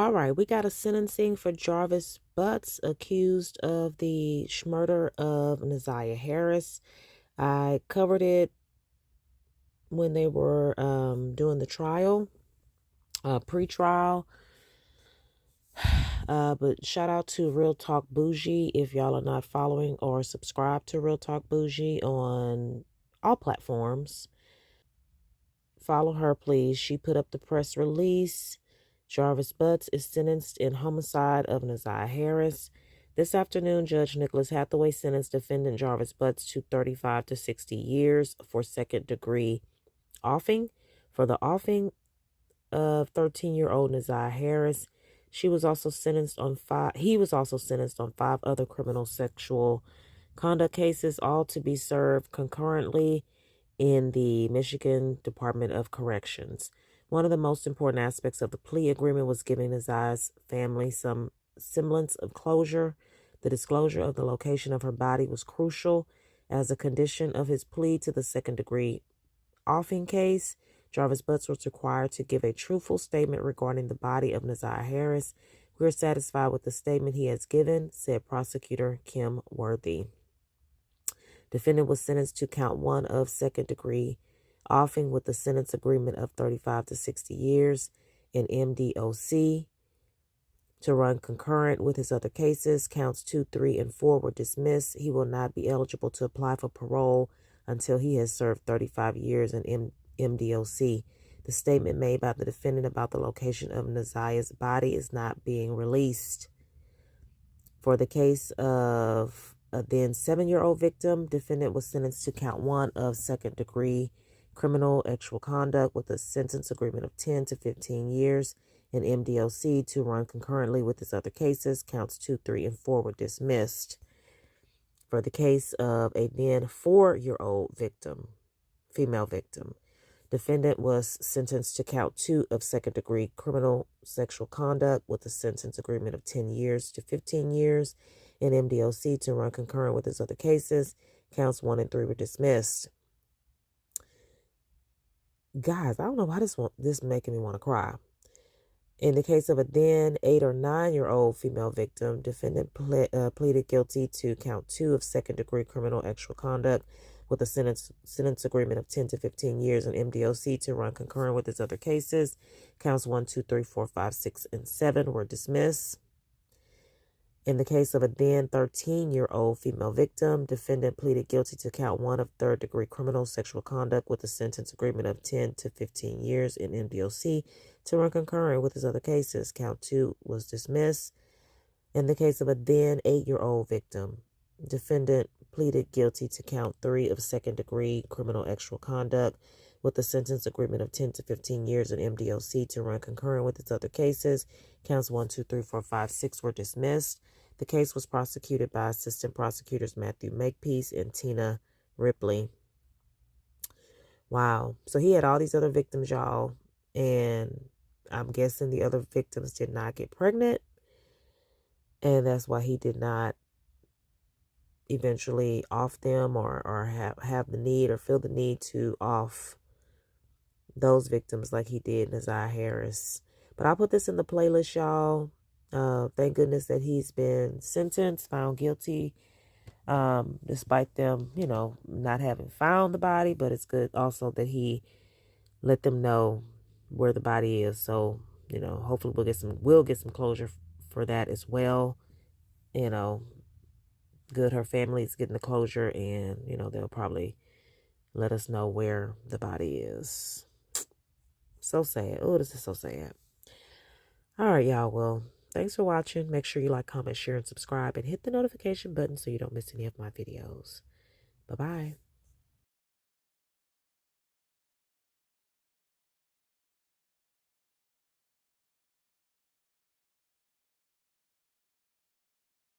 All right, we got a sentencing for Jarvis Butts, accused of the murder of Naziah Harris. I covered it when they were doing the trial, pre-trial. But shout out to Real Talk Bougie if y'all are not following or subscribe to Real Talk Bougie on all platforms. Follow her, please. She put up the press release. Jarvis Butts is sentenced in homicide of Naziah Harris. This afternoon, Judge Nicholas Hathaway sentenced defendant Jarvis Butts to 35 to 60 years for second-degree offing. For the offing of 13-year-old Naziah Harris, he was also sentenced on 5 other criminal sexual conduct cases, all to be served concurrently in the Michigan Department of Corrections. One of the most important aspects of the plea agreement was giving Naziah's family some semblance of closure. The disclosure of the location of her body was crucial. As a condition of his plea to the second-degree offing case, Jarvis Butts was required to give a truthful statement regarding the body of Naziah Harris. We are satisfied with the statement he has given, said Prosecutor Kim Worthy. Defendant was sentenced to count 1 of second-degree offing with a sentence agreement of 35 to 60 years in MDOC to run concurrent with his other cases. Counts 2, 3, and 4 were dismissed. He will not be eligible to apply for parole until he has served 35 years in MDOC. The statement made by the defendant about the location of Naziah's body is not being released. For the case of a then 7-year-old victim, defendant was sentenced to count 1 of second-degree criminal sexual conduct with a sentence agreement of 10 to 15 years in MDOC to run concurrently with his other cases. Counts 2, 3, and 4 were dismissed. For the case of a then 4-year-old victim, female victim, defendant was sentenced to count 2 of second-degree criminal sexual conduct with a sentence agreement of 10 years to 15 years in MDOC to run concurrent with his other cases. Counts 1 and 3 were dismissed. Guys, I don't know why this making me want to cry. In the case of a then 8 or 9-year-old female victim, defendant pleaded guilty to count 2 of second-degree criminal sexual conduct with a sentence agreement of 10 to 15 years in MDOC to run concurrent with his other cases. Counts 1, 2, 3, 4, 5, 6, and 7 were dismissed. In the case of a then 13-year-old female victim, defendant pleaded guilty to count 1 of third-degree criminal sexual conduct with a sentence agreement of 10 to 15 years in MDOC to run concurrent with his other cases. Count 2 was dismissed. In the case of a then 8-year-old victim, defendant pleaded guilty to count 3 of second-degree criminal sexual conduct with a sentence agreement of 10 to 15 years in MDOC to run concurrent with its other cases. Counts 1, 2, 3, 4, 5, 6 were dismissed. The case was prosecuted by Assistant Prosecutors Matthew Makepeace and Tina Ripley. Wow. So he had all these other victims, y'all, and I'm guessing the other victims did not get pregnant, and that's why he did not eventually off them or have the need or feel the need to off those victims like he did Naziah Harris. But I'll put this in the playlist, y'all. Thank goodness that he's been sentenced, found guilty, despite them, not having found the body. But it's good also that he let them know where the body is. So, hopefully we'll get some closure for that as well. Good. Her family is getting the closure, and, they'll probably let us know where the body is. So sad. Oh, this is so sad. All right, y'all. Well, thanks for watching. Make sure you like, comment, share, and subscribe, and hit the notification button so you don't miss any of my videos. Bye-bye.